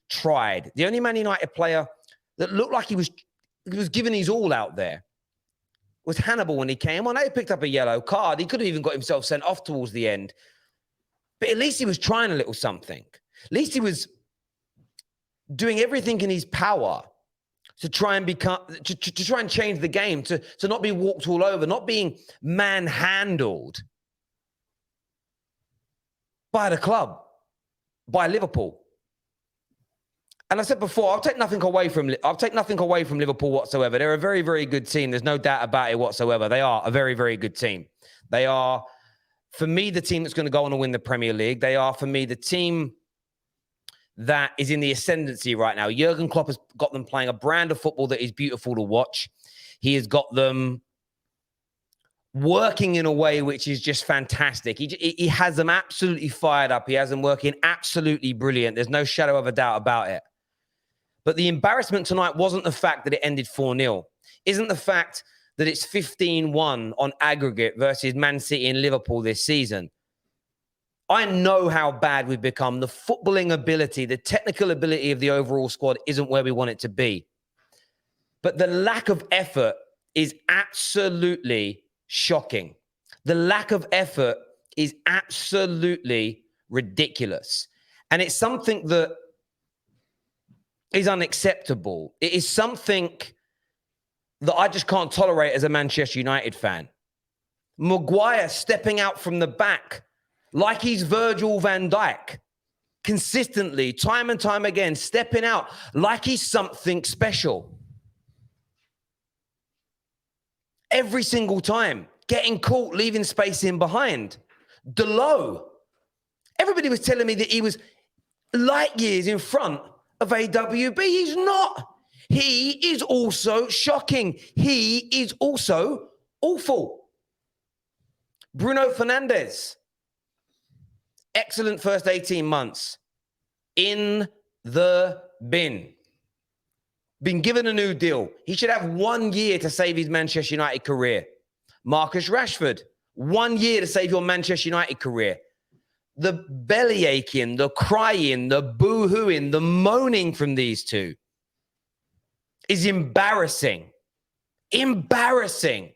tried, the only Man United player that looked like he was giving his all out there was Hannibal when he came on. He picked up a yellow card. He could have even got himself sent off towards the end. But at least he was trying a little something. At least he was doing everything in his power to try and to try and change the game, to not be walked all over, not being manhandled by the club, by Liverpool. And I said before, I'll take nothing away from Liverpool whatsoever. They're a very, very good team. There's no doubt about it whatsoever. They are a very, very good team. They are, for me, the team that's going to go on and win the Premier League. They are, for me, the team that is in the ascendancy right now. Jurgen Klopp has got them playing a brand of football that is beautiful to watch. He has got them working in a way which is just fantastic. He has them absolutely fired up. He has them working absolutely brilliant. There's no shadow of a doubt about it. But the embarrassment tonight wasn't the fact that it ended 4-0. Isn't the fact that it's 15-1 on aggregate versus Man City and Liverpool this season. I know how bad we've become. The footballing ability, the technical ability of the overall squad isn't where we want it to be. But the lack of effort is absolutely shocking. The lack of effort is absolutely ridiculous. And it's something that is unacceptable. It is something that I just can't tolerate as a Manchester United fan. Maguire stepping out from the back like he's Virgil van Dijk, consistently, time and time again, stepping out like he's something special. Every single time, getting caught, leaving space in behind. Delo. Everybody was telling me that he was light years in front of AWB. He's not. He is also shocking. He is also awful. Bruno Fernandes. Excellent first 18 months. In the bin. Been given a new deal. He should have 1 year to save his Manchester United career. Marcus Rashford, 1 year to save your Manchester United career. The belly aching, the crying, the boo-hooing, the moaning from these two is embarrassing. Embarrassing.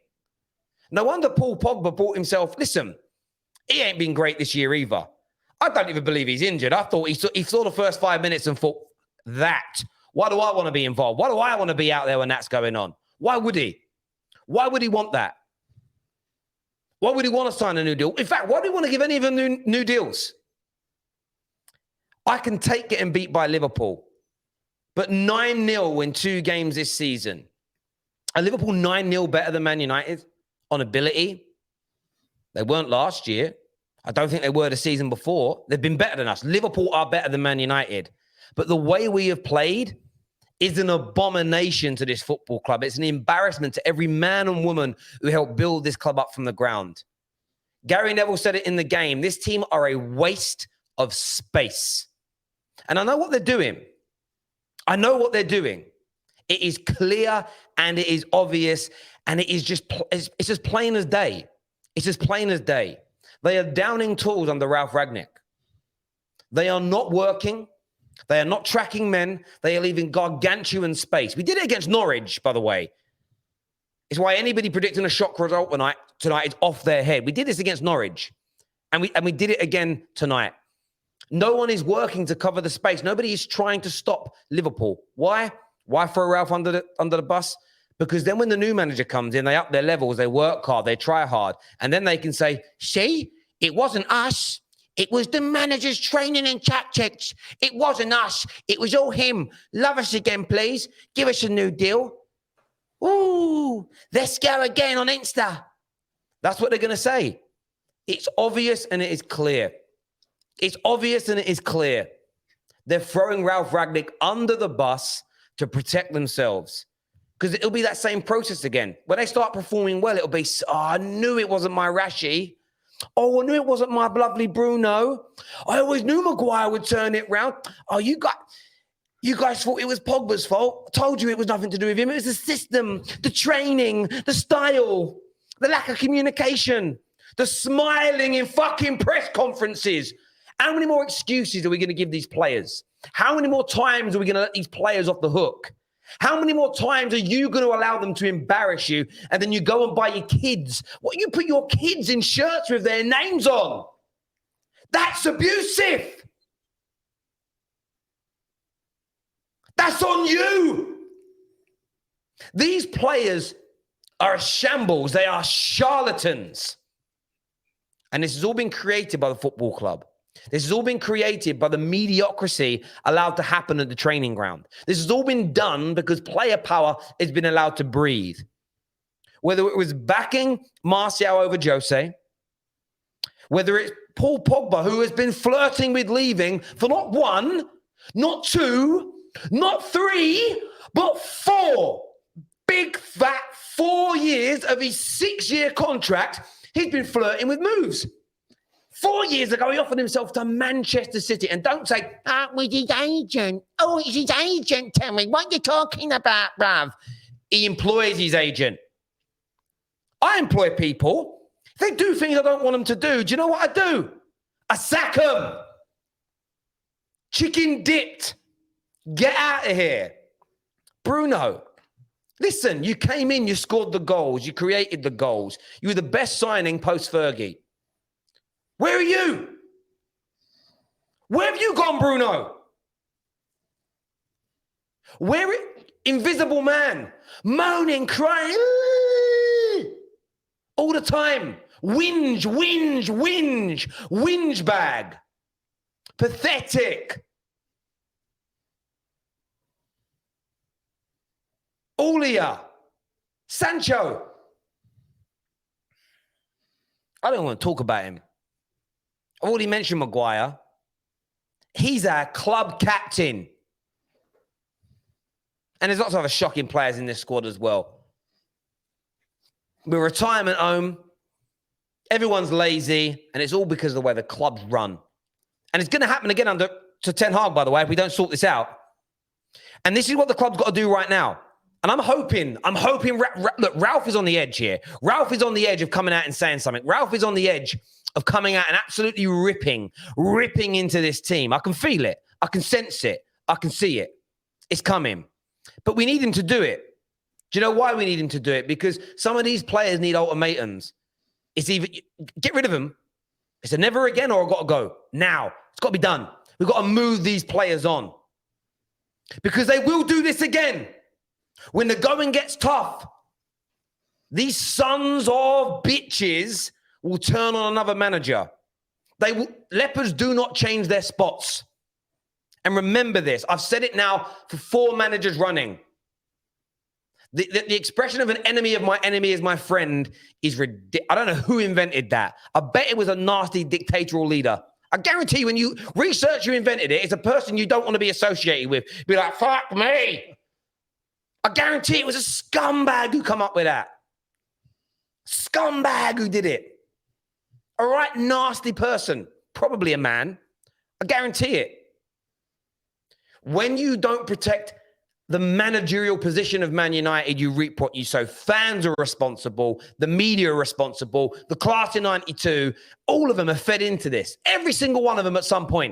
No wonder Paul Pogba bought himself. Listen, he ain't been great this year either. I don't even believe he's injured. I thought he saw the first 5 minutes and thought, that. Why do I want to be involved? Why do I want to be out there when that's going on? Why would he? Why would he want that? Why would he want to sign a new deal? In fact, why do he want to give any of them new deals? I can take getting beat by Liverpool, but 9-0 in 2 games this season. Are Liverpool 9-0 better than Man United on ability? They weren't last year. I don't think they were the season before. They've been better than us. Liverpool are better than Man United. But the way we have played is an abomination to this football club. It's an embarrassment to every man and woman who helped build this club up from the ground. Gary Neville said it in the game. This team are a waste of space. And I know what they're doing. I know what they're doing. It is clear and it is obvious and it is just, it's as plain as day. It's as plain as day. They are downing tools under Ralph Rangnick. They are not working. They are not tracking men. They are leaving gargantuan space. We did it against Norwich, by the way. It's why anybody predicting a shock result tonight is off their head. We did this against Norwich, and we did it again tonight. No one is working to cover the space. Nobody is trying to stop Liverpool. Why? Why throw Ralph under the bus? Because then when the new manager comes in, they up their levels, they work hard, they try hard, and then they can say, see, it wasn't us. It was the manager's training and tactics. It wasn't us. It was all him. Love us again, please. Give us a new deal. Ooh, let's go again on Insta. That's what they're going to say. It's obvious and it is clear. It's obvious and it is clear. They're throwing Ralph Rangnick under the bus to protect themselves. Because it'll be that same process again. When they start performing well, it'll be, oh, I knew it wasn't my Rashi. Oh, I knew it wasn't my lovely Bruno. I always knew Maguire would turn it round. Oh, you guys thought it was Pogba's fault. I told you it was nothing to do with him. It was the system, the training, the style, the lack of communication, the smiling in fucking press conferences. How many more excuses are we going to give these players? How many more times are we going to let these players off the hook? How many more times are you going to allow them to embarrass you, and then you go and buy your kids? What, you put your kids in shirts with their names on? That's abusive. That's on you. These players are a shambles. They are charlatans. And this has all been created by the football club. This has all been created by the mediocrity allowed to happen at the training ground. This has all been done because player power has been allowed to breathe. Whether it was backing Martial over Jose, whether it's Paul Pogba, who has been flirting with leaving for not 1, not 2, not 3, but 4. Big fat 4 years of his 6-year contract, he's been flirting with moves. 4 years ago, he offered himself to Manchester City. And don't say, with his agent. Oh, it's his agent, tell me. What are you talking about, bruv? He employs his agent. I employ people. If they do things I don't want them to do you know what I do? I sack them. Chicken dipped. Get out of here. Bruno, listen, you came in, you scored the goals, you created the goals. You were the best signing post-Fergie. Where are you? Where have you gone, Bruno? Invisible man, moaning, crying, all the time. Whinge bag. Pathetic. Olia, Sancho. I don't want to talk about him. I've already mentioned Maguire. He's our club captain. And there's lots of other shocking players in this squad as well. We're a retirement home. Everyone's lazy. And it's all because of the way the club's run. And it's going to happen again under Ten Hag, by the way, if we don't sort this out. And this is what the club's got to do right now. And I'm hoping, look, Ralph is on the edge here. Ralph is on the edge of coming out and saying something. Ralph is on the edge of coming out and absolutely ripping into this team. I can feel it. I can sense it. I can see it. It's coming. But we need him to do it. Do you know why we need him to do it? Because some of these players need ultimatums. It's either get rid of them. It's a never again or I've got to go. Now. It's got to be done. We've got to move these players on. Because they will do this again. When the going gets tough, these sons of bitches will turn on another manager. Leopards do not change their spots. And remember this. I've said it now for 4 managers running. The expression of an enemy of my enemy is my friend is ridiculous. I don't know who invented that. I bet it was a nasty dictatorial leader. I guarantee you when you research who invented it, it's a person you don't want to be associated with. Be like, fuck me. I guarantee it was a scumbag who come up with that. Scumbag who did it. A right nasty person. Probably a man. I guarantee it. When you don't protect the managerial position of Man United, you reap what you sow. Fans are responsible. The media are responsible. The class of 92, all of them are fed into this. Every single one of them at some point.